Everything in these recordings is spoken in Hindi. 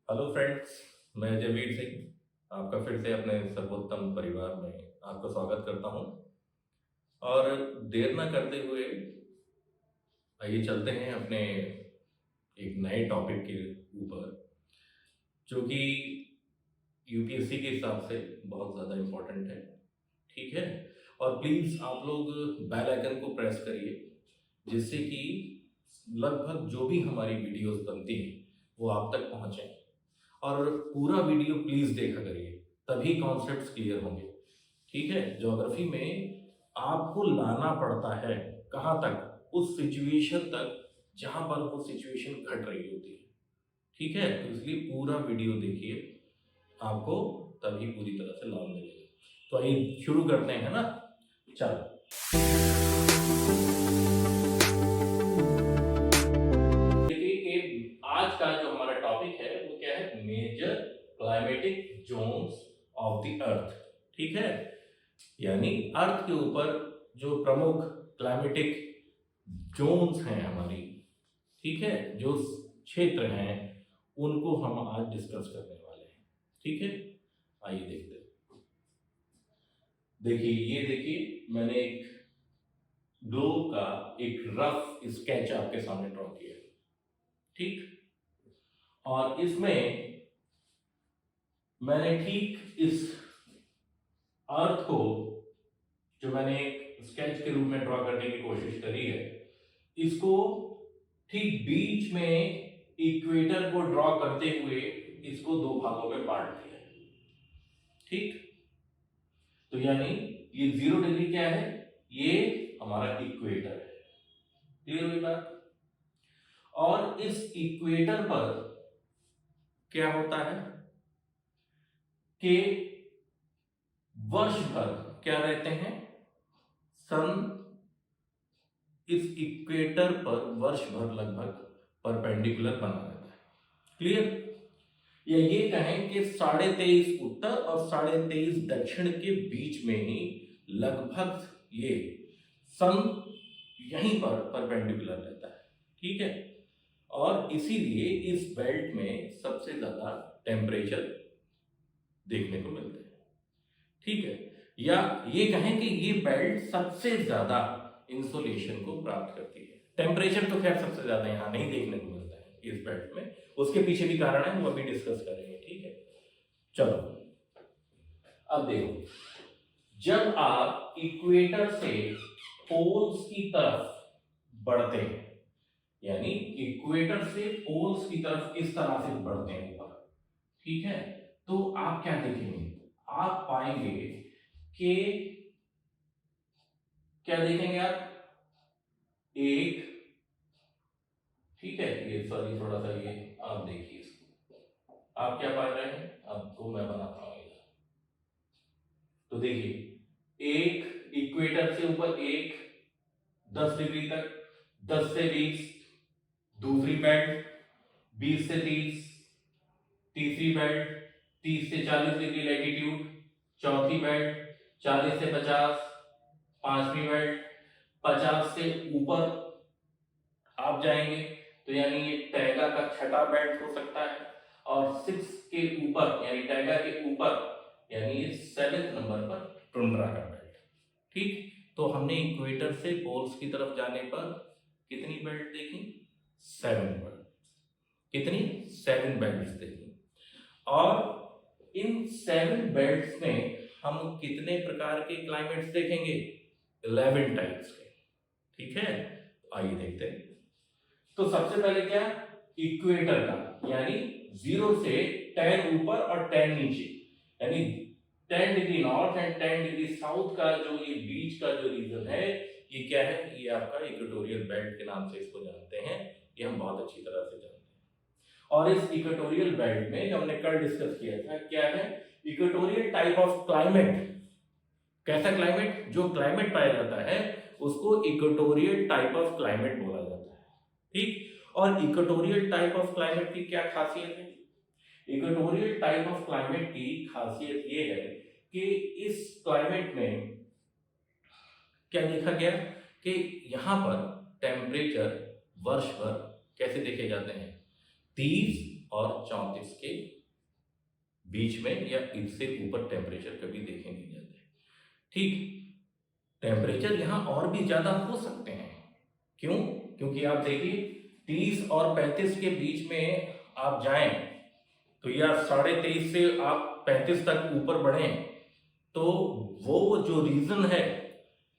हेलो फ्रेंड्स, मैं जयवीर सिंह आपका फिर से अपने सर्वोत्तम परिवार में आपका स्वागत करता हूं। और देर ना करते हुए आइए चलते हैं अपने एक नए टॉपिक के ऊपर, जो कि यूपीएससी के हिसाब से बहुत ज़्यादा इम्पोर्टेंट है। ठीक है, और प्लीज़ आप लोग बेल आइकन को प्रेस करिए, जिससे कि लगभग जो भी हमारी वीडियोस बनती हैं वो आप तक पहुंचे। और पूरा वीडियो प्लीज देखा करिए, तभी कॉन्सेप्ट्स क्लियर होंगे। ठीक है, ज्योग्राफी में आपको लाना पड़ता है कहाँ तक, उस सिचुएशन तक जहां पर वो सिचुएशन घट रही होती है। ठीक है, तो इसलिए पूरा वीडियो देखिए, आपको तभी पूरी तरह से लाभ मिलेगा। तो आइए शुरू करते हैं ना। चलो, देखिए कि आज का जो हमारा टॉपिक है वो क्या है, major climatic zones of the earth. ठीक है, यानी अर्थ के ऊपर जो प्रमुख क्लाइमेटिक जोन्स हैं हमारी, ठीक है, जो क्षेत्र हैं, उनको हम आज डिस्कस करने वाले हैं। ठीक है, आइए देखते हैं। देखिए, ये देखिए, मैंने एक ग्लोब का एक रफ स्केच आपके सामने ड्रॉ किया है। ठीक, और इसमें मैंने ठीक इस अर्थ को, जो मैंने एक स्केच के रूप में ड्रॉ करने की कोशिश करी है, इसको ठीक बीच में इक्वेटर को ड्रॉ करते हुए इसको दो भागों में बांट दिया है। ठीक, तो यानी ये 0 डिग्री क्या है, ये हमारा इक्वेटर है। क्लियर हुई बात। और इस इक्वेटर पर क्या होता है कि वर्ष भर क्या रहते हैं, सन इस इक्वेटर पर वर्ष भर लगभग परपेंडिकुलर बना रहता है। क्लियर, या ये कहें कि 23.5 उत्तर और 23.5 दक्षिण के बीच में ही लगभग ये सन यहीं पर परपेंडिकुलर रहता है। ठीक है, और इसीलिए इस बेल्ट में सबसे ज्यादा टेम्परेचर देखने को मिलता है। ठीक है, या ये कहें कि ये बेल्ट सबसे ज्यादा इंसोलेशन को प्राप्त करती है। टेम्परेचर तो खैर सबसे ज्यादा यहाँ नहीं देखने को मिलता है इस बेल्ट में, उसके पीछे भी कारण है, वो अभी डिस्कस करेंगे। ठीक है, चलो अब देखो, जब आप इक्वेटर से पोल्स की तरफ बढ़ते हैं, यानी इक्वेटर से पोल्स की तरफ इस तरह से बढ़ते हैं ऊपर, ठीक है, तो आप क्या देखेंगे, आप पाएंगे कि क्या देखेंगे आप, एक, ठीक है, ये सॉरी थोड़ा सा ये आप देखिए इसको, आप क्या पा रहे हैं, आपको मैं बनाता हूं इधर। तो देखिए, एक इक्वेटर से ऊपर एक 10 डिग्री तक, 10 से 20 दूसरी बेल्ट, 20 से 30 तीसरी बेल्ट, 30 से 40 डिग्री लैटिट्यूड चौथी बेल्ट, 40 से 50 पांचवी बेल्ट, 50 से ऊपर आप जाएंगे तो यानी ये टैगा का छठा बेल्ट हो सकता है, और 6 के ऊपर यानी टैगा के ऊपर यानी ये 7th नंबर पर टुंड्रा का बेल्ट। ठीक, तो हमने इक्वेटर से पोल्स की तरफ जाने पर कितनी बेल्ट देखी, 7 बेल्ट। कितनी, 7 बेल्ट देखी। और इन 7 बेल्ट्स में हम कितने प्रकार के क्लाइमेट्स देखेंगे, 11 टाइप्स के। ठीक है, आइए देखते हैं। तो सबसे पहले क्या, इक्वेटर का, यानी 0 से 10 ऊपर और 10 नीचे, यानी 10 degree north and 10 degree south का जो ये बीच का जो रीजन है, ये क्या है, ये आपका इक्वेटोरियल बेल्ट के नाम से इसको जानते हैं। ये हम बहुत अच्छी तरह से जानते हैं। और इस इक्वेटोरियल बेल्ट में जो हमने कल डिस्कस किया था, क्या है, इक्वेटोरियल टाइप ऑफ क्लाइमेट। कैसा क्लाइमेट, जो क्लाइमेट पाया जाता है उसको इक्वेटोरियल टाइप ऑफ क्लाइमेट बोला जाता है। ठीक, और इक्वेटोरियल टाइप ऑफ क्लाइमेट की क्या खासियत है, इक्वेटोरियल टाइप ऑफ क्लाइमेट की खासियत ये है कि इस क्लाइमेट में क्या देखा गया कि यहां पर टेम्परेचर वर्ष भर कैसे देखे जाते हैं, 30 और 34 के बीच में या इससे ऊपर टेम्परेचर कभी देखे नहीं जाते। ठीक, टेम्परेचर यहाँ और भी ज्यादा हो सकते हैं। क्यों? क्योंकि आप देखिए 30 और 35 के बीच में आप जाएं तो या 23.5 से आप 35 तक ऊपर बढ़े, तो वो जो रीजन है,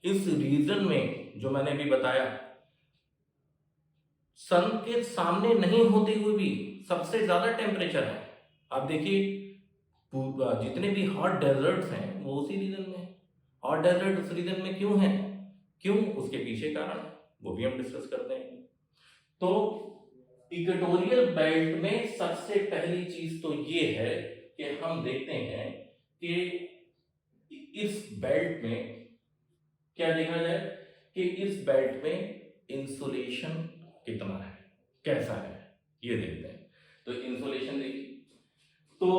इस रीजन में जो मैंने अभी बताया, सन के सामने नहीं होते हुए भी सबसे ज्यादा टेम्परेचर है। आप देखिए जितने भी हॉट डेजर्ट्स हैं वो उसी रीजन में है। हॉट डेजर्ट उस रीजन में क्यों है? क्यों? उसके पीछे कारण है, वो भी हम डिस्कस करते हैं। तो इक्वेटोरियल बेल्ट में सबसे पहली चीज तो ये है कि हम देखते हैं कि इस बेल्ट में क्या देखा जाए कि इस बेल्ट में इंसुलेशन कितना है, कैसा है, ये देखते हैं। तो इंसुलेशन देखिए, तो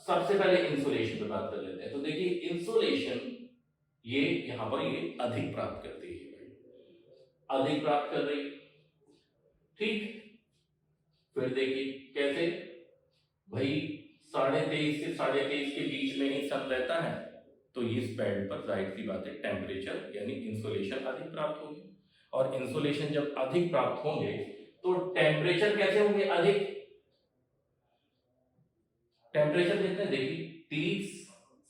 सबसे पहले इंसुलेशन पे बात कर लेते हैं। तो देखिए इंसुलेशन ये यहां पर ये अधिक प्राप्त करती है, अधिक प्राप्त कर रही है। ठीक, फिर देखिए कैसे, भाई 23.5 से 23.5 के बीच में ही सन रहता है, तो इस बेल्ट पर जाहिर सी बात है टेम्परेचर यानी इंसुलेशन अधिक प्राप्त होगी। और इंसुलेशन जब अधिक प्राप्त होंगे तो टेम्परेचर कैसे होंगे? अधिक। टेम्परेचर कितने? देखिए 30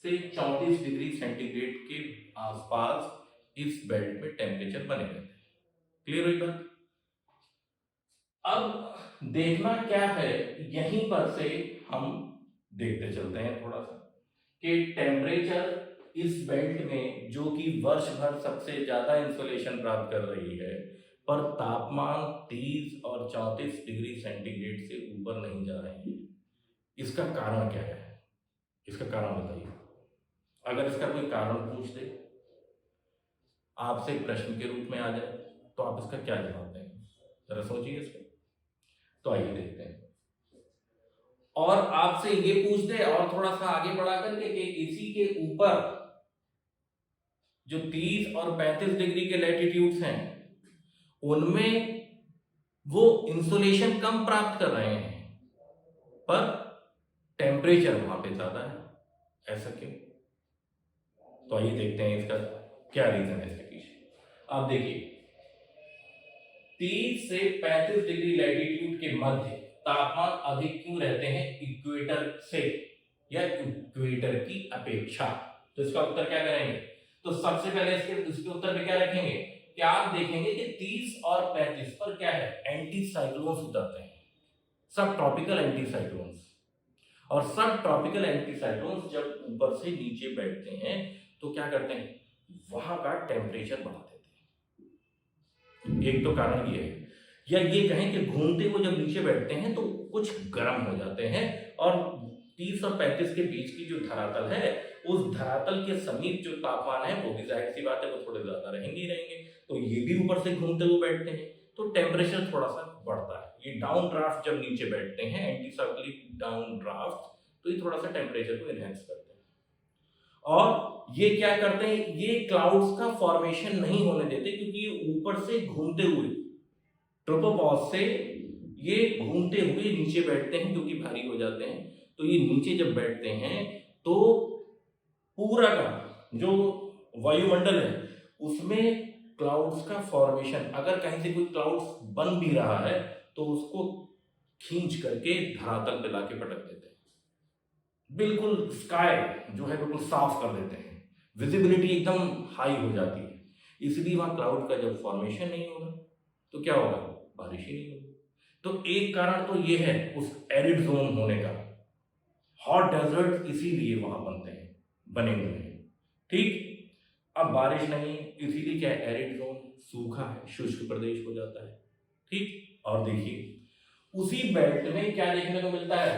से 34 डिग्री सेंटीग्रेड के आसपास इस बेल्ट में टेम्परेचर बने रहते हैं। क्लियर हुई बात? अब देखना क्या है, यहीं पर से हम देखते चलते हैं थोड़ा सा कि टेम्परेचर इस बेल्ट में जो कि वर्ष भर सबसे ज्यादा इंसुलेशन प्राप्त कर रही है, पर तापमान 30 और 34 डिग्री सेंटीग्रेड से ऊपर नहीं जा रहे हैं। इसका कारण क्या है? इसका कारण बताइए। अगर इसका कोई कारण पूछ दे, आपसे प्रश्न के रूप में आ जाए, तो आप इसका क्या जवाब देंगे? जरा सोचिए इसको। तो आइए देखते हैं। और आपसे ये पूछ दे और थोड़ा सा आगे बढ़ा करके कि इसी के ऊपर जो 30 और 35 डिग्री के लैटिट्यूड्स हैं, उनमें वो इंसुलेशन कम प्राप्त कर रहे हैं, पर टेम्परेचर वहां पे ज्यादा है। ऐसा क्यों? तो आइए देखते हैं इसका क्या रीजन है इसके पीछे। आप देखिए 30 से 35 डिग्री लैटिट्यूड के मध्य तापमान अधिक क्यों रहते हैं इक्वेटर से या इक्वेटर की अपेक्षा? तो इसका उत्तर क्या करेंगे? तो सबसे पहले इसके उत्तर पे क्या रखेंगे कि आप देखेंगे कि 30 और 35 पर क्या है, एंटी साइक्लोन्स उतरते हैं, सब ट्रॉपिकल एंटी साइक्लोन्स। और सब ट्रॉपिकल एंटी साइक्लोन्स जब ऊपर से नीचे बैठते हैं तो क्या करते हैं, वहां का टेम्परेचर बढ़ा देते हैं। एक तो कारण ये है, या ये कहें कि घूमते हुए जब नीचे बैठते हैं तो कुछ गर्म हो जाते हैं, और 30 और 35 के बीच की जो धरातल है, उस धरातल के समीप जो तापमान है वो भी जाहिर सी बात है वो थोड़े ज्यादा रहेंगे ही रहेंगे, तो ये भी ऊपर से घूमते हुए बैठते हैं, तो टेम्परेचर थोड़ा सा बढ़ता है। ये डाउन ड्राफ्ट जब नीचे बैठते हैं, एंटी साइक्लिक डाउन ड्राफ्ट, तो ये थोड़ा सा टेम्परेचर को एनहेंस करते हैं। और ये क्या करते हैं, ये क्लाउड्स का फॉर्मेशन नहीं होने देते, क्योंकि ये ऊपर से घूमते हुए ट्रोपोपॉज से ये घूमते हुए नीचे बैठते हैं, क्योंकि भारी हो जाते हैं। तो ये नीचे जब बैठते हैं तो पूरा का जो वायुमंडल है उसमें क्लाउड्स का फॉर्मेशन, अगर कहीं से कोई क्लाउड्स बन भी रहा है तो उसको खींच करके धरातल पे लाके पटक देते हैं, बिल्कुल स्काई जो है बिल्कुल साफ कर देते हैं, विजिबिलिटी एकदम हाई हो जाती है। इसलिए वहां क्लाउड का जब फॉर्मेशन नहीं होगा तो क्या होगा, बारिश ही नहीं होगी। तो एक कारण तो ये है उस एरिड जोन होने का, हॉट डेजर्ट इसीलिए वहां बनते हैं, बने हुए हैं। ठीक, अब बारिश नहीं, इसीलिए क्या है, एरिड जोन, सूखा है, शुष्क प्रदेश हो जाता है। ठीक, और देखिए उसी बेल्ट में क्या देखने को मिलता है,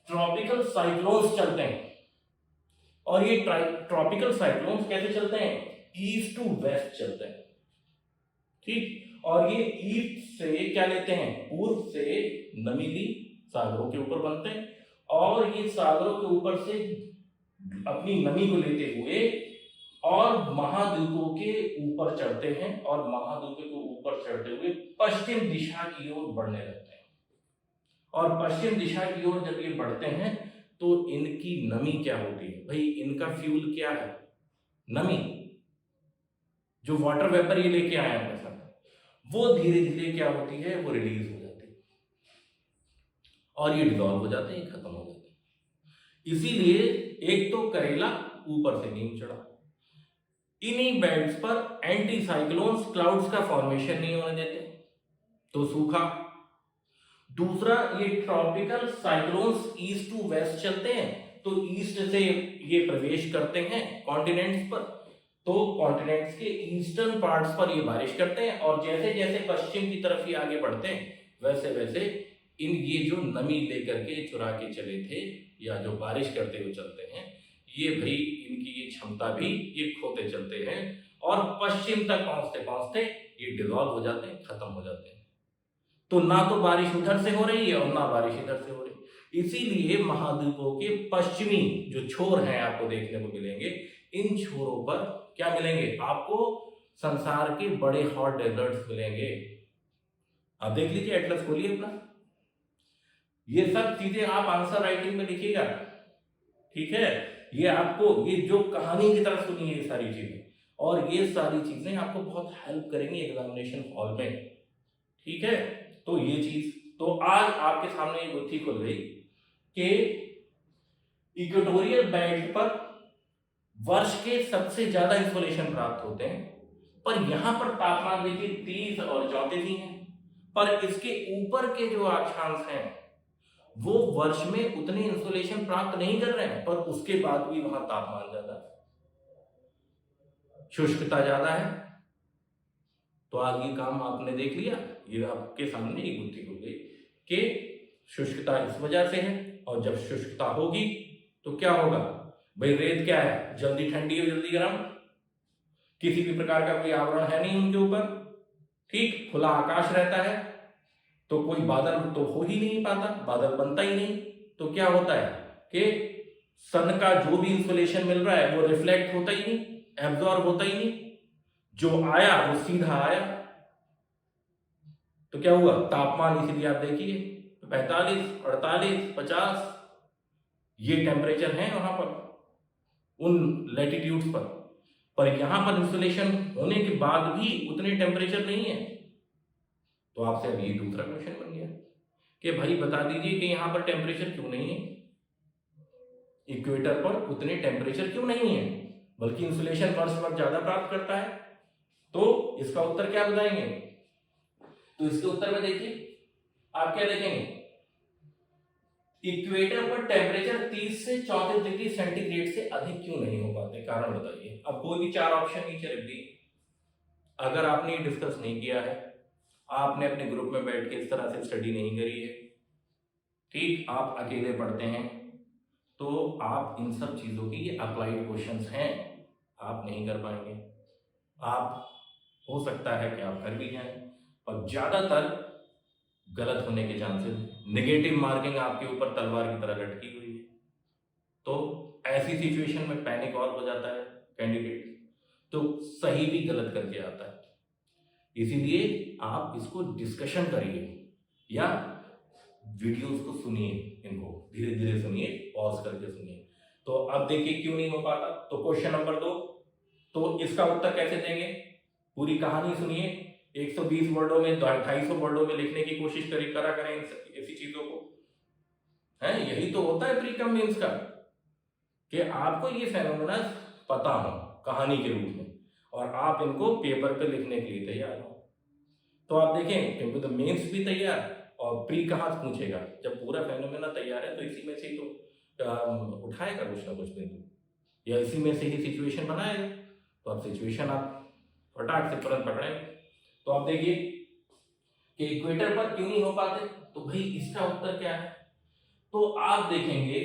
ट्रॉपिकल साइक्लोन्स चलते हैं। और ये ट्रॉपिकल साइक्लोन्स कैसे चलते हैं, ईस्ट टू वेस्ट चलते हैं। ठीक, और ये ईस्ट से क्या लेते हैं, पूर्व से नमीली सागरों के ऊपर बनते हैं, और ये सागरों के ऊपर से अपनी नमी को लेते हुए और महाद्वीपों के ऊपर चढ़ते हैं, और महाद्वीपों के ऊपर चढ़ते हुए पश्चिम दिशा की ओर बढ़ने लगते हैं। और पश्चिम दिशा की ओर जब ये बढ़ते हैं तो इनकी नमी क्या होती है भाई, इनका फ्यूल क्या है, नमी, जो वाटर वेपर ये लेके आए अपने साथ, वो धीरे धीरे क्या होती है, वो रिलीज हो जाती है और ये डिजॉल्व हो जाते हैं, खत्म हो जाते हैं। इसीलिए एक तो करेला ऊपर से नीम चढ़ा, इन्हीं बेल्ट्स पर एंटी साइक्लोन्स क्लाउड्स का फॉर्मेशन नहीं होने देते, तो सूखा। दूसरा, ये tropical cyclones east to west चलते हैं, तो ईस्ट से ये प्रवेश करते हैं कॉन्टिनेंट्स पर, तो कॉन्टिनेंट्स के ईस्टर्न पार्ट्स पर ये बारिश करते हैं, और जैसे जैसे पश्चिम की तरफ ये आगे बढ़ते हैं वैसे वैसे इन ये जो नमी लेकर के चुरा के चले थे या जो बारिश करते हुए चलते हैं, ये भाई इनकी ये क्षमता भी ये खोते चलते हैं और पश्चिम तक पहुंचते पहुंचते ये डिजॉल्व हो जाते हैं, खत्म हो जाते हैं। तो ना तो बारिश उधर से हो रही है और ना बारिश इधर से हो रही है। इसीलिए महाद्वीपों के पश्चिमी जो छोर हैं आपको देखने को मिलेंगे, इन छोरों पर क्या मिलेंगे आपको, संसार के बड़े हॉट डेजर्ट्स मिलेंगे। आप देख लीजिए, एटलस खोलिए अपना, ये सब चीजें आप आंसर राइटिंग में लिखिएगा, ठीक है। ये आपको ये जो कहानी की तरह सुनिए ये सारी चीजें, और ये सारी चीजें आपको बहुत हेल्प करेंगी एग्जामिनेशन हॉल में, ठीक है। तो ये चीज, तो आज आपके सामने ये गुत्थी खुल गई कि इक्वेटोरियल बेल्ट पर वर्ष के सबसे ज्यादा इंसोलेशन प्राप्त होते हैं, पर यहां पर तापमान देखिए 30 और 34 ही है, पर इसके ऊपर के जो अक्षांश हैं वो वर्ष में उतने इंसोलेशन प्राप्त नहीं कर रहे हैं, पर उसके बाद भी वहां तापमान ज्यादा है, शुष्कता ज्यादा है। तो आज ये काम आपने देख लिया, ये आपके सामने एक गुत्थी खुल गई कि शुष्कता इस वजह से है, और जब शुष्कता होगी तो क्या होगा भाई, रेत क्या है, जल्दी ठंडी और जल्दी गर्म, किसी भी प्रकार का कोई आवरण है नहीं उनके ऊपर, ठीक, खुला आकाश रहता है, तो कोई बादल तो हो ही नहीं पाता, बादल बनता ही नहीं। तो क्या होता है कि सन का जो भी इंसुलेशन मिल रहा है वो रिफ्लेक्ट होता ही नहीं, एब्जॉर्ब होता ही नहीं, जो आया वो सीधा आया। तो क्या हुआ, तापमान इसीलिए आप देखिए 45, 48, 50 ये टेम्परेचर है वहां पर उन लैटिट्यूड्स पर यहां पर इंसुलेशन होने के बाद भी उतने टेम्परेचर नहीं है। तो आपसे अब ये दूसरा क्वेश्चन बन गया कि भाई बता दीजिए कि यहां पर टेम्परेचर क्यों नहीं है, इक्वेटर पर उतने टेम्परेचर क्यों नहीं है, बल्कि इंसुलेशन वर्ष पर ज्यादा प्राप्त करता है। तो इसका उत्तर क्या बताएंगे, तो इसके उत्तर में देखिए आप क्या देखेंगे, इक्वेटर पर टेम्परेचर 30 से 34 डिग्री सेंटीग्रेड से अधिक क्यों नहीं हो पाते, कारण बताइए। अब कोई भी 4 ऑप्शन नीचे रख दिए, अगर आपने ये डिस्कस नहीं किया है, आपने अपने ग्रुप में बैठ के इस तरह से स्टडी नहीं करी है, ठीक, आप अकेले पढ़ते हैं, तो आप इन सब चीजों की ये अप्लाइड क्वेश्चंस हैं, आप नहीं कर पाएंगे। आप हो सकता है कि आप कर भी जाएं, पर ज्यादातर गलत होने के चांसेस, नेगेटिव मार्किंग आपके ऊपर तलवार की तरह लटकी हुई है। तो ऐसी सिचुएशन में पैनिक और हो जाता है कैंडिडेट, तो सही भी गलत करके आता है। इसीलिए आप इसको डिस्कशन करिए या वीडियोस को सुनिए, इनको धीरे धीरे सुनिए, पॉज करके सुनिए। तो अब देखिए क्यों नहीं हो पाता। तो क्वेश्चन नंबर 2, तो इसका उत्तर कैसे देंगे, पूरी कहानी सुनिए, 120 वर्डों में 250 वर्डों में लिखने की कोशिश करा करें ऐसी चीजों को, है यही तो होता है प्री कम मेंस का, कि आपको ये फेनोमेना पता हो कहानी के रूप में और आप इनको पेपर पे लिखने के लिए तैयार हो। तो आप देखें, क्योंकि तो मेंस भी तैयार और प्री कहाँ से पूछेगा, जब पूरा फेनोमेना तैयार है तो इसी में से ही तो उठाएगा कुछ ना कुछ बिंदु, या इसी में से ही सिचुएशन बनाएगा, तो आप सिचुएशन आप फटाक से तुरंत पकड़ेंगे। तो आप देखिए कि इक्वेटर पर क्यों नहीं हो पाते, तो भाई इसका उत्तर क्या है, तो आप देखेंगे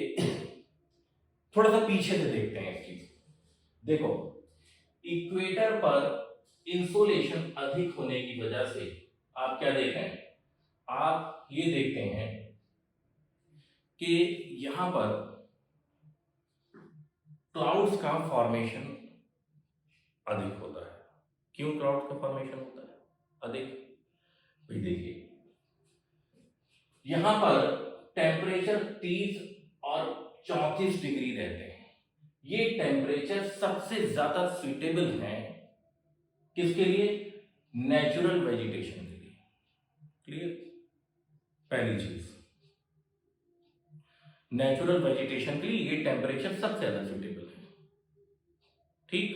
थोड़ा सा पीछे से देखते हैं इस चीज। देखो, इक्वेटर पर इंसोलेशन अधिक होने की वजह से आप क्या देख रहे हैं, आप ये देखते हैं कि यहां पर क्लाउड्स का फॉर्मेशन अधिक होता है। क्यों क्लाउड्स का फॉर्मेशन होता है अधिक, भाई देखिए यहां पर टेम्परेचर 30 और 34 डिग्री रहते हैं। ये टेम्परेचर सबसे ज्यादा सुइटेबल है किसके लिए? नेचुरल वेजिटेशन के लिए। क्लियर? पहली चीज, नेचुरल वेजिटेशन के लिए ये टेम्परेचर सबसे ज्यादा सुइटेबल है। ठीक,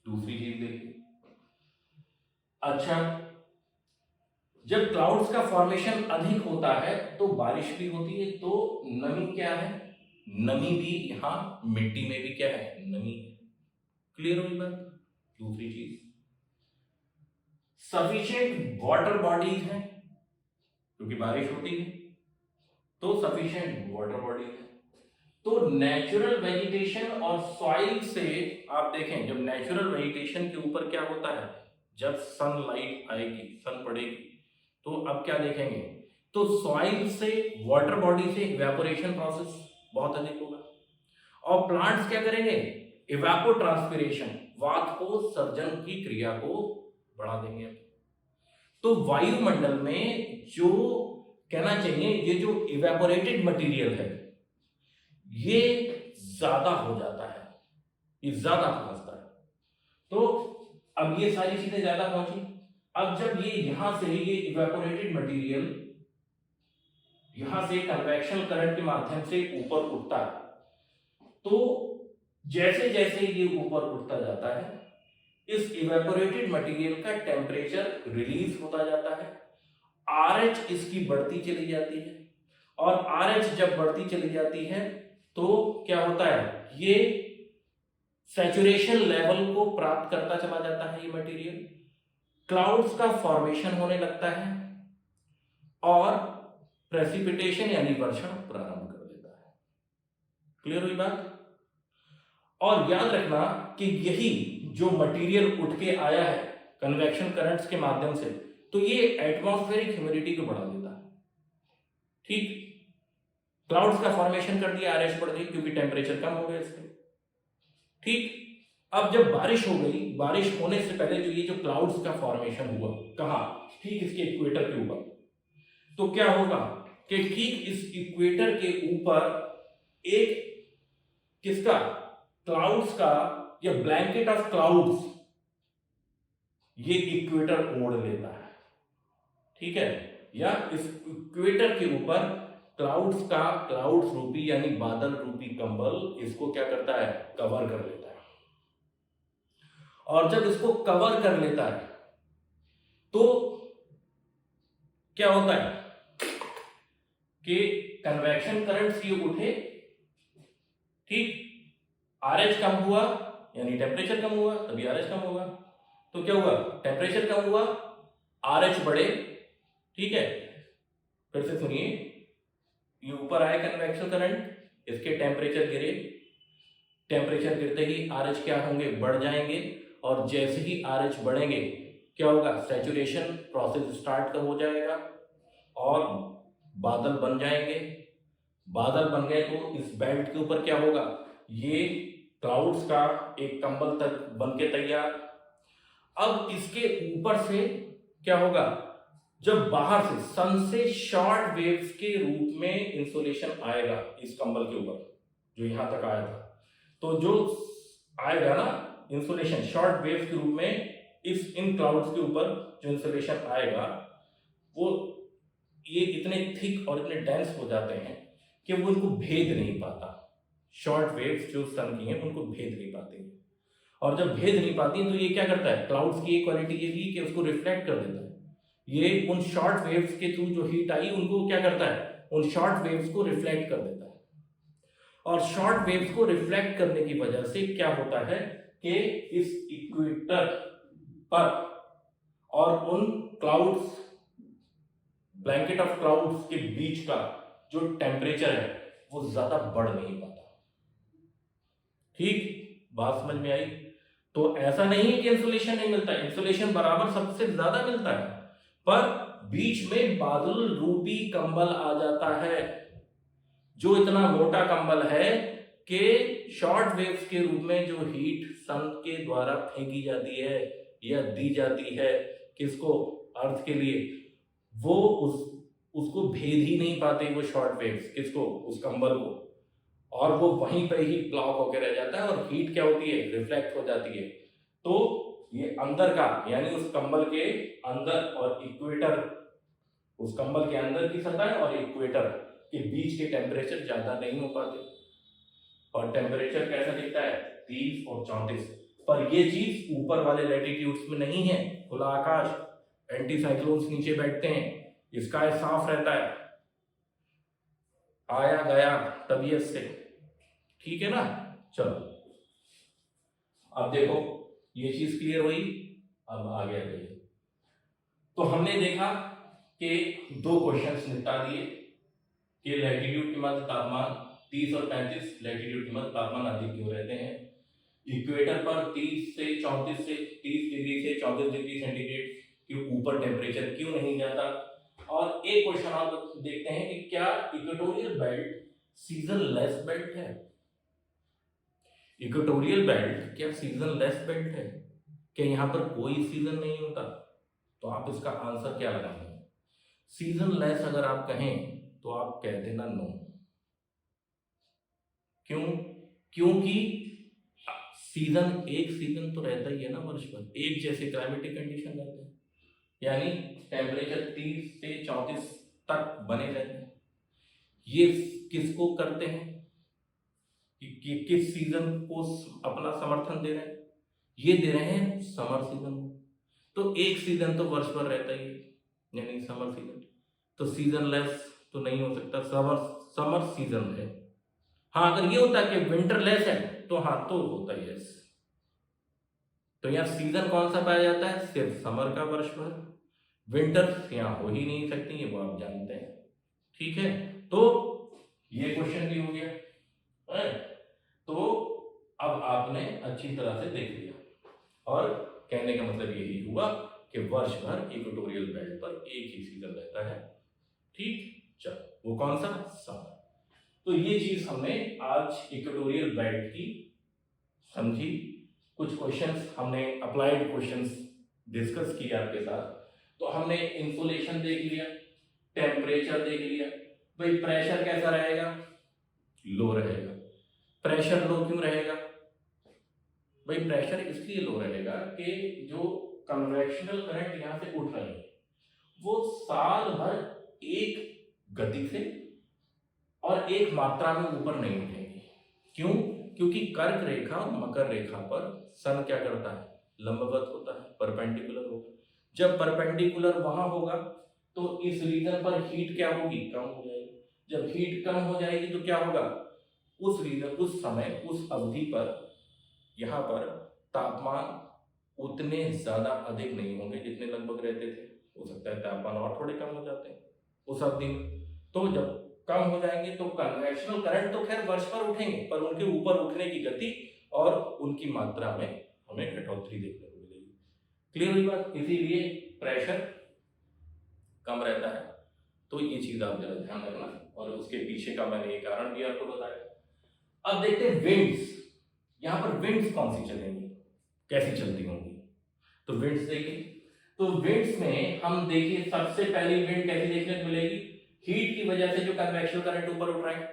दूसरी चीज देखिए। अच्छा, जब क्लाउड्स का फॉर्मेशन अधिक होता है तो बारिश भी होती है, तो नमी क्या है? नमी भी यहां मिट्टी में भी क्या है? नमी है। क्लियर हुई बात? दूसरी चीज, सफिशिएंट वाटर बॉडीज है, क्योंकि बारिश होती है तो सफिशिएंट वाटर बॉडीज है। तो नेचुरल वेजिटेशन और सॉइल से आप देखें, जब नेचुरल वेजिटेशन के ऊपर क्या होता है, जब सनलाइट आएगी, सन पड़ेगी, तो अब क्या देखेंगे, तो सॉइल से, वाटर बॉडी से इवेपोरेशन प्रोसेस बहुत अधिक होगा। और प्लांट्स क्या करेंगे? इवेपोट्रांसपिरेशन, वाष्पोत्सर्जन की क्रिया को बढ़ा देंगे। तो वायुमंडल में जो कहना चाहिए, ये जो इवेपोरेटेड मटेरियल है ये ज्यादा हो जाता है, ये ज्यादा पहुंचता है। तो अब ये सारी चीजें ज्यादा पहुंची। अब जब ये यहां से, ये इवेपोरेटेड मटेरियल यहां से कन्वेक्शन करंट के माध्यम से ऊपर उठता है, तो जैसे जैसे ये ऊपर उठता जाता है, इस इवेपोरेटेड मटेरियल का टेम्परेचर रिलीज होता जाता है, RH इसकी बढ़ती चली जाती है। और RH जब बढ़ती चली जाती है तो क्या होता है, ये सैचुरेशन लेवल को प्राप्त करता चला जाता है, ये मटेरियल, क्लाउड्स का फॉर्मेशन होने लगता है और प्रेसिपिटेशन यानी वर्षण प्रारंभ कर देता है। क्लियर हुई बात? और याद रखना कि यही जो मटेरियल उठ के आया है कन्वेक्शन करंट्स के माध्यम से, तो ये एटमॉस्फेरिक ह्यूमिडिटी को बढ़ा देता है। ठीक, क्लाउड्स का फॉर्मेशन कर दिया, RH बढ़ गई क्योंकि टेम्परेचर कम हो गया इसके। ठीक, अब जब बारिश हो गई, बारिश होने से पहले जो ये जो क्लाउड्स का फॉर्मेशन हुआ, कहां? ठीक इसके इक्वेटर के ऊपर। तो क्या होगा कि ठीक इस इक्वेटर के ऊपर एक किसका? क्लाउड्स का, या ब्लैंकेट ऑफ क्लाउड्स ये इक्वेटर ओढ़ लेता है। ठीक है, या इस इक्वेटर के ऊपर क्लाउड्स का, क्लाउड्स रूपी यानी बादल रूपी कंबल इसको क्या करता है? कवर कर लेता है। और जब इसको कवर कर लेता है तो क्या होता है कि कन्वेक्शन करंट्स ये उठे, ठीक, RH कम हुआ यानी टेम्परेचर कम हुआ, तभी RH कम होगा। तो क्या हुआ? टेम्परेचर कम हुआ, RH बढ़े। ठीक है, फिर से सुनिए, ये ऊपर आए कन्वेक्शन करंट, इसके टेम्परेचर गिरे, टेम्परेचर गिरते ही RH क्या होंगे? बढ़ जाएंगे। और जैसे ही RH बढ़ेंगे क्या होगा? सैचुरेशन प्रोसेस स्टार्ट हो जाएगा और बादल बन जाएंगे। बादल बन गए तो इस बेल्ट के ऊपर क्या होगा? ये क्लाउड्स का एक कंबल तक बन के तैयार। अब इसके ऊपर से क्या होगा? जब बाहर से सन से शॉर्ट वेव्स के रूप में इंसुलेशन आएगा इस कंबल के ऊपर, जो यहां तक आया था, तो जो आएगा ना इंसुलेशन शॉर्ट वेव्स के रूप में, इन क्लाउड्स के ऊपर जो इंसुलेशन आएगा, वो ये इतने थिक और इतने डेंस हो जाते हैं कि वो इनको भेद नहीं पाता। शॉर्ट वेव्स जो सन की हैं उनको भेद नहीं पाती, और जब भेद नहीं पाती तो ये क्या करता है? क्लाउड्स की एक क्वालिटी ये भी कि उसको रिफ्लेक्ट कर देता है। ये उन शॉर्ट वेव्स के थ्रू जो हीट आई उनको क्या करता है? उन शॉर्ट वेव्स को रिफ्लेक्ट कर देता है। और शॉर्ट वेव्स को रिफ्लेक्ट करने की वजह से क्या होता है कि इस इक्वेटर पर और उन क्लाउड्स, ब्लैंकेट ऑफ क्लाउड्स के बीच का जो टेम्परेचर है वो ज्यादा बढ़ नहीं पाता। ठीक, बात समझ में आई? तो ऐसा नहीं है कि इंसुलेशन नहीं मिलता, इंसुलेशन बराबर सबसे ज्यादा मिलता है, पर बीच में बादल रूपी कंबल आ जाता है, जो इतना मोटा कंबल है कि शॉर्ट वेव्स के रूप में जो हीट सन के द्वारा फेंकी जाती है या दी जाती है किसको? अर्थ के लिए, वो उस उसको भेद ही नहीं पाते वो शॉर्ट वेव्स, किसको, उस कंबल को, और वो वहीं पर ही ब्लॉक होकर रह जाता है और हीट क्या होती है, रिफ्लेक्ट हो जाती है। तो ये अंदर का यानी उस कंबल के अंदर और इक्वेटर, उस कंबल के अंदर की सतह और इक्वेटर के बीच के टेम्परेचर ज्यादा नहीं हो पाते, और टेम्परेचर कैसा दिखता है, 30 और 34। पर ये चीज ऊपर वाले लैटिट्यूड्स में नहीं है, खुला आकाश, एंटी साइक्लोन्स नीचे बैठते हैं, स्काई साफ रहता है, आया गया तबीयत से, ठीक है ना। चलो अब देखो ये चीज क्लियर हुई, अब आगे आ गई। तो हमने देखा कि 2 क्वेश्चंस निपटा दिए कि लैटिट्यूड के मध्य तापमान 30 और 35, लैटिट्यूड के मध्य तापमान अधिक क्यों रहते हैं, इक्वेटर पर 30 से 34 से 30 डिग्री से 34 डिग्री सेंटीग्रेड के ऊपर टेम्परेचर क्यों नहीं जाता, और एक क्वेश्चन आप देखते हैं कि क्या equatorial belt season less belt है, इक्वेटोरियल बेल्ट क्या सीजन लेस बेल्ट है, क्या यहाँ पर कोई सीजन नहीं होता, तो आप इसका आंसर क्या लगाएंगे, सीजन लेस अगर आप कहें तो आप कह देना नो, क्यों, क्योंकि सीजन, एक सीजन तो रहता ही है ना वर्ष भर, एक जैसे क्लाइमेटिक कंडीशन रहते हैं, यानी टेम्परेचर 30 से 34 तक बने रहते हैं। ये किसको करते हैं कि किस सीजन को अपना समर्थन दे रहे हैं, ये दे रहे हैं समर सीजन को, तो एक सीजन तो वर्ष भर रहता ही है, यानी समर सीजन, तो सीजन लेस तो नहीं हो सकता, समर सीजन है। हाँ अगर ये होता है कि विंटर लेस है तो हाँ तो होता ही है। तो यहाँ सीजन कौन सा पाया जाता है, सिर्फ समर का वर्ष भर, विंटर यहाँ हो ही नहीं सकती, ये वो आप जानते हैं, ठीक है। तो ये क्वेश्चन भी हो गया है? तो अब आपने अच्छी तरह से देख लिया, और कहने का मतलब यही हुआ कि वर्ष भर इक्वेटोरियल बेल्ट पर एक ही सीजन रहता है, ठीक। चलो वो कौन सा, समर। तो ये चीज हमने आज इक्वेटोरियल बेल्ट की समझी, कुछ क्वेश्चंस हमने अप्लाइड क्वेश्चंस डिस्कस किया आपके साथ। तो हमने इंसुलेशन देख लिया, टेम्परेचर देख लिया, भाई प्रेशर कैसा रहेगा, लो रहेगा, प्रेशर लो क्यों रहेगा, भाई प्रेशर इसलिए लो रहेगा कि जो कन्वेक्शनल करंट यहां से उठ रहे हैं वो साल भर एक गति से और एक मात्रा में ऊपर नहीं उठेंगे, क्यों, क्योंकि कर्क रेखा और मकर रेखा पर सन क्या करता है, लंबवत होता है, परपेंडिकुलर होगा, जब परपेंडिकुलर वहां होगा तो इस रीजन पर हीट क्या होगी, कम हो जाएगी, जब हीट कम हो जाएगी तो क्या होगा, उस रीजन, उस समय, उस अवधि पर यहाँ पर तापमान उतने ज्यादा अधिक नहीं होंगे जितने लगभग रहते थे, हो सकता है तापमान और थोड़े कम हो जाते हैं उस अवधि में। तो जब कम हो जाएंगे तो कन्वेक्शनल करंट तो खैर वर्ष पर उठेंगे, पर उनके ऊपर उठने की गति और उनकी मात्रा में हमें कटौती देखने को मिलेगी। क्लियर हुई बात, इसीलिए प्रेशर कम रहता है। तो ये चीज आप जरा ध्यान रखना, और उसके पीछे का मैंने ये कारण भी आपको बताया। अब देखते हैं विंड्स, यहाँ पर विंड्स कौन सी चलेंगी, कैसी चलती होंगी, तो विंड्स देखिए, तो विंड्स में हम देखिए सबसे पहली विंड कैसी देखने को मिलेगी, हीट की वजह से जो कन्वेक्शनल करंट ऊपर उठ रहा है,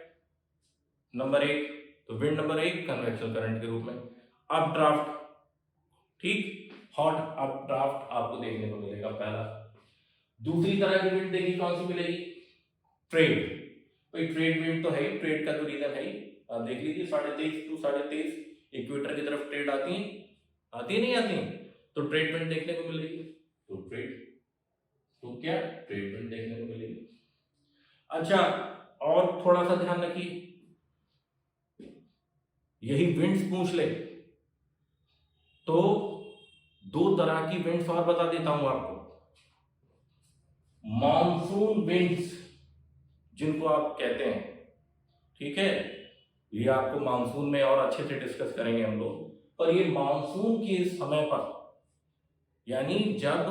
नंबर 1, तो विंड नंबर 1 कन्वेक्शनल करंट के रूप में। अप ड्राफ्ट, ठीक, हॉट अप ड्राफ्ट आपको देखने को मिलेगा पहला। दूसरी तरह की विंड देखिए कौन सी मिलेगी, ट्रेड, भाई ट्रेड विंड तो है ही, ट्रेड का तो रीजन है ही, आप देख लीजिए 23.5 to 23.5 इक्वेटर की तरफ ट्रेड आती है नहीं आती है, तो ट्रेड विंड देखने को मिलेगी, तो ट्रेड, तो क्या ट्रेड विंड देखने को मिलेगी। अच्छा और थोड़ा सा ध्यान रखिए, यही विंड्स पूछ ले तो 2 तरह की विंड्स और बता देता हूं आपको, मॉनसून विंड्स जिनको आप कहते हैं, ठीक है, ये आपको मानसून में और अच्छे से डिस्कस करेंगे हम लोग, पर ये मानसून के समय पर, यानी जब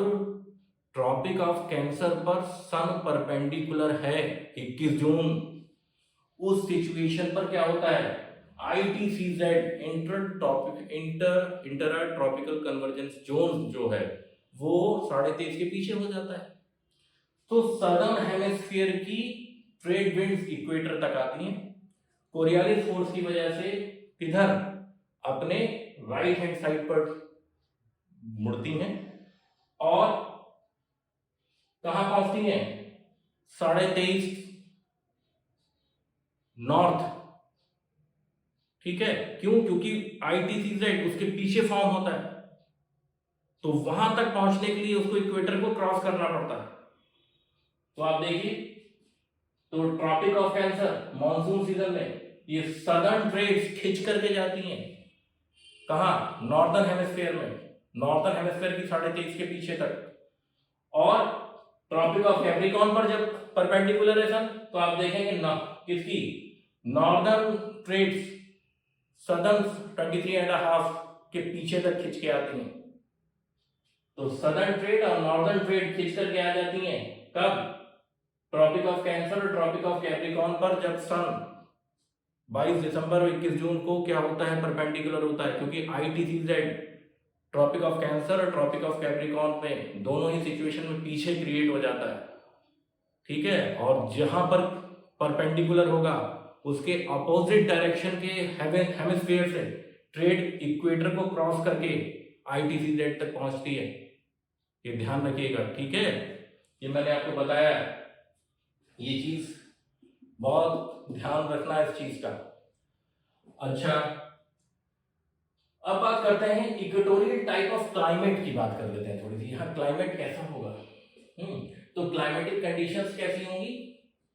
ट्रॉपिक ऑफ कैंसर पर सन परपेंडिकुलर है 21 जून, उस सिचुएशन पर क्या होता है, ITCZ inter tropical convergence zone जो है वो 23.5 के पीछे हो जाता है। तो सदर्न हेमिस्फीयर की ट्रेड विंड्स इक्वेटर तक आती हैं, कोरियालिस फोर्स की वजह से किधर अपने राइट हैंड साइड पर मुड़ती हैं और कहां पहुंचती हैं, 23.5 नॉर्थ। ठीक है, क्यों? क्योंकि ITCZ उसके पीछे फॉर्म होता है, तो वहां तक पहुंचने के लिए उसको इक्वेटर को क्रॉस करना पड़ता है। तो आप देखिए, तो tropic of cancer monsoon season में ये सदर्न ट्रेड्स खिंच करके जाती हैं कहां, नॉर्दर्न हेमिस्फीयर में, नॉर्दर्न हेमिस्फीयर की 23.5 के पीछे तक। और ट्रॉपिक ऑफ कैप्रिकॉर्न पर जब परपेंडिकुलर है सन, तो आप देखेंगे ना किसकी, नॉर्दर्न ट्रेड्स सदर्न 23.5 के पीछे तक खिंच के आती हैं। तो सदर्न ट्रेड और नॉर्दर्न ट्रेड खिंच करके आ जाती हैं कब, ट्रॉपिक ऑफ कैंसर और ट्रॉपिक ऑफ कैप्रिकॉर्न पर जब सन 22 दिसंबर और 21 जून को क्या होता है, परपेंडिकुलर होता है, क्योंकि ITCZ ट्रॉपिक ऑफ कैंसर और ट्रॉपिक ऑफ कैप्रिकॉर्न में दोनों ही सिचुएशन में पीछे क्रिएट हो जाता है। ठीक है, और जहां पर परपेंडिकुलर होगा उसके अपोजिट डायरेक्शन के हेमिस्फीयर से ट्रेड इक्वेटर को क्रॉस करके ITCZ तक पहुंचती है, ये ध्यान रखिएगा। ठीक है, ये मैंने आपको बताया, ये चीज बहुत ध्यान रखना है इस चीज का। अच्छा, अब बात करते हैं इक्वेटोरियल टाइप ऑफ क्लाइमेट की, बात कर लेते हैं थोड़ी सी, यहाँ क्लाइमेट कैसा होगा। तो क्लाइमेटिक कंडीशंस कैसी होंगी,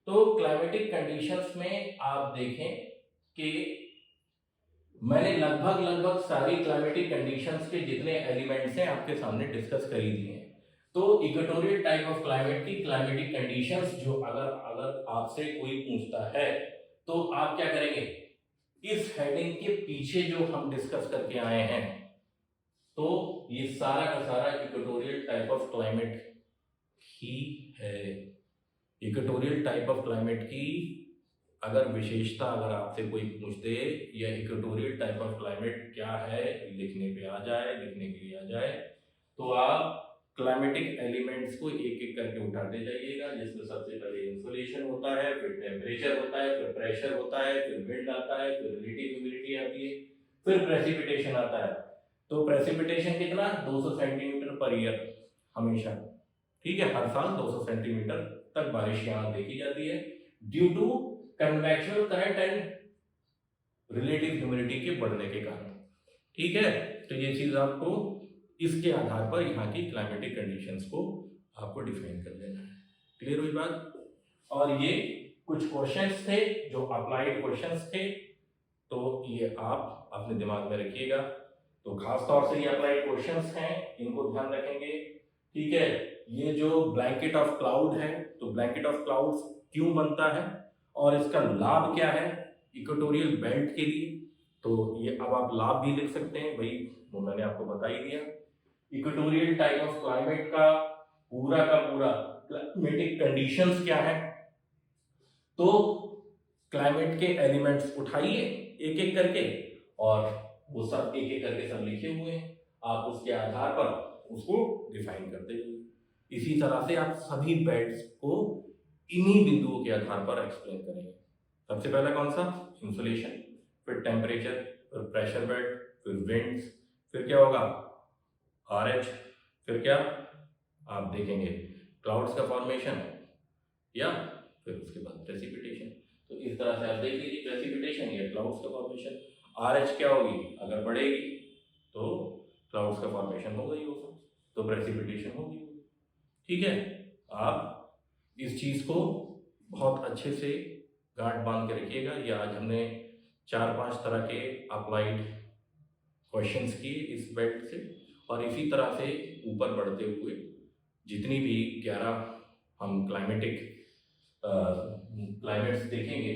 तो क्लाइमेटिक कंडीशंस में आप देखें कि मैंने लगभग सारी क्लाइमेटिक कंडीशंस के जितने एलिमेंट्स हैं आपके सामने डिस्कस कर ही दिए हैं। तो इक्वेटोरियल टाइप ऑफ क्लाइमेट की क्लाइमेटिक कंडीशंस जो अगर आपसे कोई पूछता है तो आप क्या करेंगे, इस हेडिंग के पीछे जो हम डिस्कस करके आए हैं, तो ये सारा का सारा इक्वेटोरियल टाइप ऑफ क्लाइमेट ही है। इक्वेटोरियल टाइप ऑफ क्लाइमेट की अगर विशेषता अगर आपसे कोई पूछ दे या इक्वेटोरियल टाइप ऑफ क्लाइमेट क्या है लिखने के लिए आ जाए, तो आप क्लाइमेटिक एलिमेंट्स को एक एक करके उठाते जाइएगा, जिसमें सबसे पहले इंसुलेशन होता है, फिर टेम्परेचर होता है, फिर प्रेशर होता है, फिर विंड आता है, फिर रिलेटिव ह्यूमिडिटी आती है, फिर प्रेसिपिटेशन आता है। तो प्रेसिपिटेशन कितना, 200 सेंटीमीटर पर ईयर हमेशा। ठीक है, हर साल 200 सेंटीमीटर तक बारिश यहाँ देखी जाती है due to convectional current and relative humidity के बढ़ने के कारण। ठीक है, तो ये चीज आपको इसके आधार पर यहाँ की क्लाइमेटिक कंडीशंस को आपको डिफाइन कर देना है। क्लियर हुई बात? और ये कुछ क्वेश्चंस थे जो अप्लाइड क्वेश्चंस थे, तो ये आप अपने दिमाग में रखिएगा। तो खास तौर से ये अप्लाइड क्वेश्चंस हैं, इनको ध्यान रखेंगे। ठीक है, ये जो ब्लैंकेट ऑफ क्लाउड है, तो ब्लैंकेट ऑफ क्लाउड्स क्यों बनता है और इसका लाभ क्या है इक्वेटोरियल बेल्ट के लिए, तो ये अब आप लाभ भी लिख सकते हैं, भाई वो मैंने आपको बता ही दिया। इक्वेटोरियल टाइप ऑफ क्लाइमेट का पूरा क्लाइमेटिक कंडीशंस क्या है, तो क्लाइमेट के एलिमेंट्स उठाइए एक एक करके और वो सब एक एक करके सब लिखे हुए हैं, आप उसके आधार पर उसको डिफाइन करते जाइए। इसी तरह से आप सभी बेल्ट्स को इन्हीं बिंदुओं के आधार पर एक्सप्लेन करेंगे। सबसे पहला कौन सा, इंसुलेशन, फिर टेम्परेचर, फिर प्रेशर बेल्ट, फिर विंड्स, फिर क्या होगा RH, फिर क्या आप देखेंगे क्लाउड्स का फॉर्मेशन, या फिर उसके बाद प्रेसिपिटेशन। तो इस तरह से आप देख लीजिए, प्रेसिपिटेशन या क्लाउड्स का फॉर्मेशन, RH क्या होगी, अगर बढ़ेगी तो क्लाउड्स का फॉर्मेशन होगा ही होगा, तो प्रेसिपिटेशन होगी। ठीक है, आप इस चीज को बहुत अच्छे से गांठ बांध के रखिएगा। ये आज हमने 4-5 तरह के अप्लाइड क्वेश्चंस किए इस बेल्ट से, और इसी तरह से ऊपर बढ़ते हुए जितनी भी 11 हम क्लाइमेट्स देखेंगे,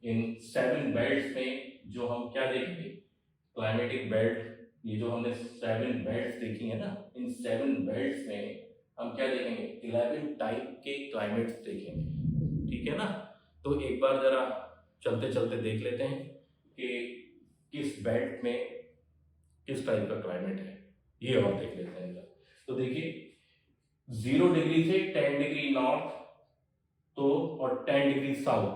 इन 7 बेल्ट्स में जो हम क्या देखेंगे, क्लाइमेटिक बेल्ट, ये जो हमने 7 बेल्ट्स देखी है ना, इन 7 बेल्ट्स में हम क्या देखेंगे, 11 टाइप के क्लाइमेट्स देखेंगे। ठीक है ना, तो एक बार जरा चलते चलते देख लेते हैं कि किस बेल्ट में किस टाइप का क्लाइमेट है, ये और देख लेते हैं। तो देखिए 0 डिग्री से 10 डिग्री नॉर्थ तो और 10 डिग्री साउथ,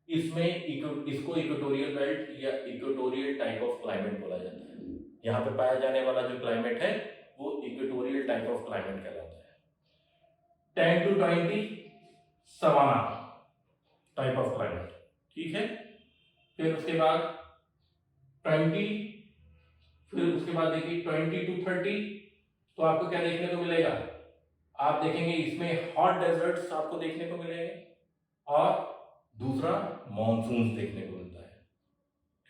इसमें इसको इक्वेटोरियल बेल्ट या इक्वेटोरियल टाइप ऑफ क्लाइमेट बोला जाता है। यहाँ पे पाया जाने वाला जो क्लाइमेट है वो इक्वेटोरियल टाइप ऑफ क्लाइमेट कहलाता है। 10 to 20 savanna type of climate, ठीक है। फिर उसके बाद 20, फिर उसके बाद देखिए 20 to 30, तो आपको क्या देखने को मिलेगा, आप देखेंगे इसमें हॉट डेजर्ट्स आपको देखने को मिलेंगे और दूसरा मॉनसून देखने को मिलता है,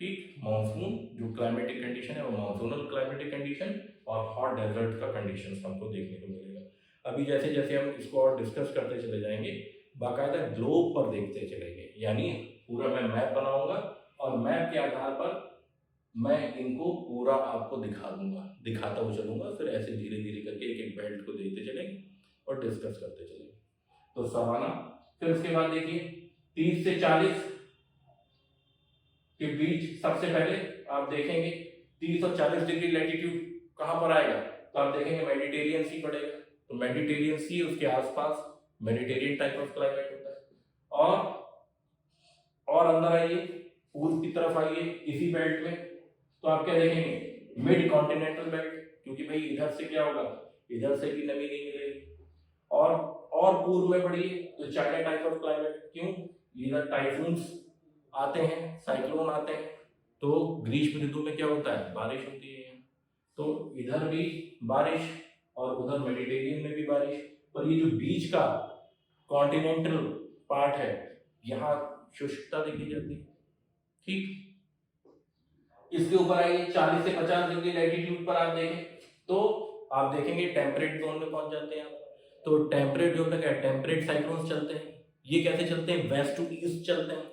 ठीक। मॉनसून जो क्लाइमेटिक कंडीशन है वो मॉनसूनल क्लाइमेटिक कंडीशन और हॉट डेजर्ट का कंडीशन हमको देखने को मिलेगा। अभी जैसे जैसे हम इसको और डिस्कस करते चले जाएंगे, बाकायदा ग्लोब पर देखते चलेंगे, यानी पूरा मैं मैप बनाऊंगा और मैप के आधार पर मैं इनको पूरा आपको दिखा दूंगा, दिखाता हुआ चलूंगा। फिर ऐसे धीरे धीरे करके एक एक बेल्ट को देखते चलेंगे और डिस्कस करते चलेंगे। तो सवाना, फिर उसके बाद देखिए 30 से 40 के बीच सबसे पहले आप देखेंगे 30 और 40 डिग्री लैटिट्यूड कहां पर आएगा, तो आप देखेंगे मेडिटेरियन सी पड़ेगा। तो मेडिटेरियन सी, उसके आसपास मेडिटेरियन टाइप ऑफ क्लाइमेट होता है। और अंदर आइए, पूर्व की तरफ आइए इसी बेल्ट में, तो आप क्या देखेंगे, मिड कॉन्टिनेंटल बेल्ट, क्योंकि भाई इधर से क्या होगा, इधर से भी नमी नहीं मिलेगी। और पूर्व में बढ़िए तो चाइना टाइप ऑफ क्लाइमेट, क्यों, इधर टाइफून्स आते हैं, साइक्लोन आते हैं, तो ग्रीष्म ऋतु में क्या होता है, बारिश होती है। तो इधर भी बारिश और उधर मेडिटेरियन में भी बारिश, पर ये जो बीच का कॉन्टिनेंटल पार्ट है यहाँ शुष्कता देखी जाती है, ठीक। इसके ऊपर आइए 40 से 50 डिग्री लैटिट्यूड पर आप देखें तो आप देखेंगे टेम्परेट जोन में पहुंच जाते हैं आप। तो टेम्परेट जोन में क्या है, टेम्परेट साइक्लोन्स चलते हैं। ये कैसे चलते हैं, वेस्ट टू ईस्ट चलते हैं।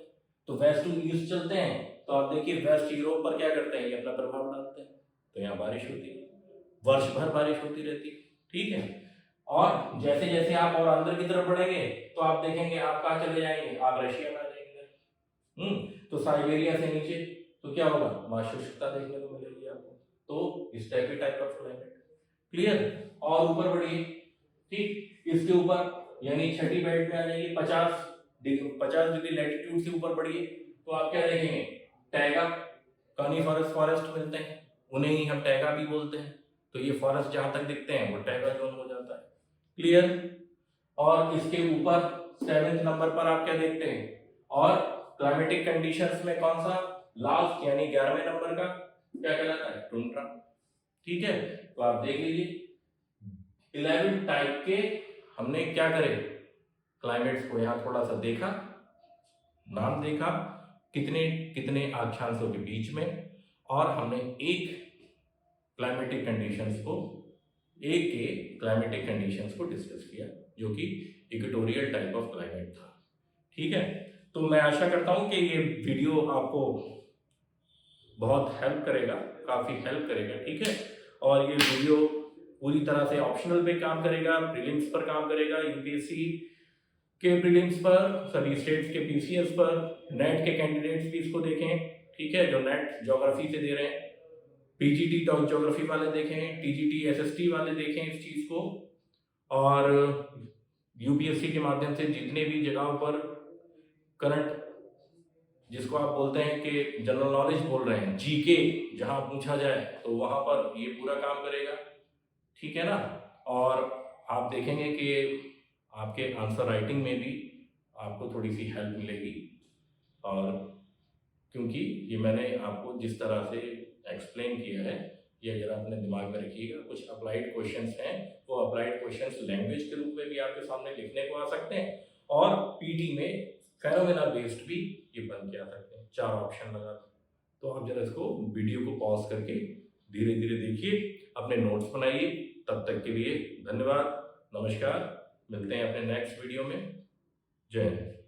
तो वेस्ट टू ईस्ट चलते हैं तो आप देखिए वेस्ट यूरोप पर क्या करते हैं, ये अपना प्रभाव डालते हैं, तो यहाँ बारिश होती है, वर्ष भर बारिश होती रहती है, ठीक है। और जैसे जैसे आप और अंदर की तरफ बढ़ेंगे तो आप देखेंगे आप कहाँ चले जाएंगे, आप रशिया में आ जाएंगे। तो साइबेरिया से नीचे तो क्या होगा, वहां शुष्कता देखने को मिलेगी आपको। तो इस टाइप ऑफ क्लाइमेट, क्लियर। और ऊपर बढ़िए, ठीक, इसके ऊपर यानी छठी बेल्ट में आ जाएगी 50 डिग्री लैटिट्यूड से ऊपर बढ़िए तो आप क्या देखेंगे, टैगा कॉनिफरस फॉरेस्ट मिलते हैं, उन्हें ही हम टैगा भी बोलते हैं। तो ये फॉरेस्ट जहां तक दिखते हैं वो टैगा जोन हो जाता है, क्लियर। और इसके ऊपर 7वें नंबर पर आप क्या देखते हैं, और क्लाइमेटिक कंडीशंस में कौन सा, लास्ट यानी 11वें नंबर का क्या कहलाता है, टुंड्रा, ठीक है। तो आप देख लीजिए 11 टाइप के हमने क्या करे, क्लाइमेट्स को यहाँ थोड़ा सा देखा, नाम देखा, कितने कितने अक्षांशों के बीच में, और हमने एक क्लाइमेटिक कंडीशंस को डिस्कस किया जो कि इक्वेटोरियल टाइप ऑफ क्लाइमेट था, ठीक है। तो मैं आशा करता हूं कि ये वीडियो आपको बहुत हेल्प करेगा, काफी हेल्प करेगा, ठीक है। और ये वीडियो पूरी तरह से ऑप्शनल पे काम करेगा, प्रीलिम्स पर काम करेगा, यूपीएससी के प्रीलिम्स पर, सभी स्टेट्स के पीसीएस पर, नेट के कैंडिडेट्स भी इसको देखें, ठीक है, जो नेट ज्योग्राफी से दे रहे हैं, पीजीटी ज्योग्राफी वाले देखें, टीजीटी एसएसटी वाले देखें इस चीज को। और यूपीएससी के माध्यम से जितने भी जगहों पर करंट, जिसको आप बोलते हैं कि जनरल नॉलेज बोल रहे हैं, जीके जहां पूछा जाए तो वहां पर ये पूरा काम करेगा, ठीक है ना। और आप देखेंगे कि आपके आंसर राइटिंग में भी आपको थोड़ी सी हेल्प मिलेगी। और क्योंकि ये मैंने आपको जिस तरह से एक्सप्लेन किया है, ये अगर आपने दिमाग में रखिएगा, कुछ अप्लाइड क्वेश्चंस हैं, वो अप्लाइड क्वेश्चंस लैंग्वेज के रूप में भी आपके सामने लिखने को आ सकते हैं, और पीटी में फेनोमेना बेस्ड भी ये बन के आ सकते हैं, 4 ऑप्शन लगा। तो आप जरा इसको वीडियो को पॉज करके धीरे धीरे देखिए, अपने नोट्स बनाइए। तब तक के लिए धन्यवाद, नमस्कार, मिलते हैं अपने नेक्स्ट वीडियो में। जय हिंद।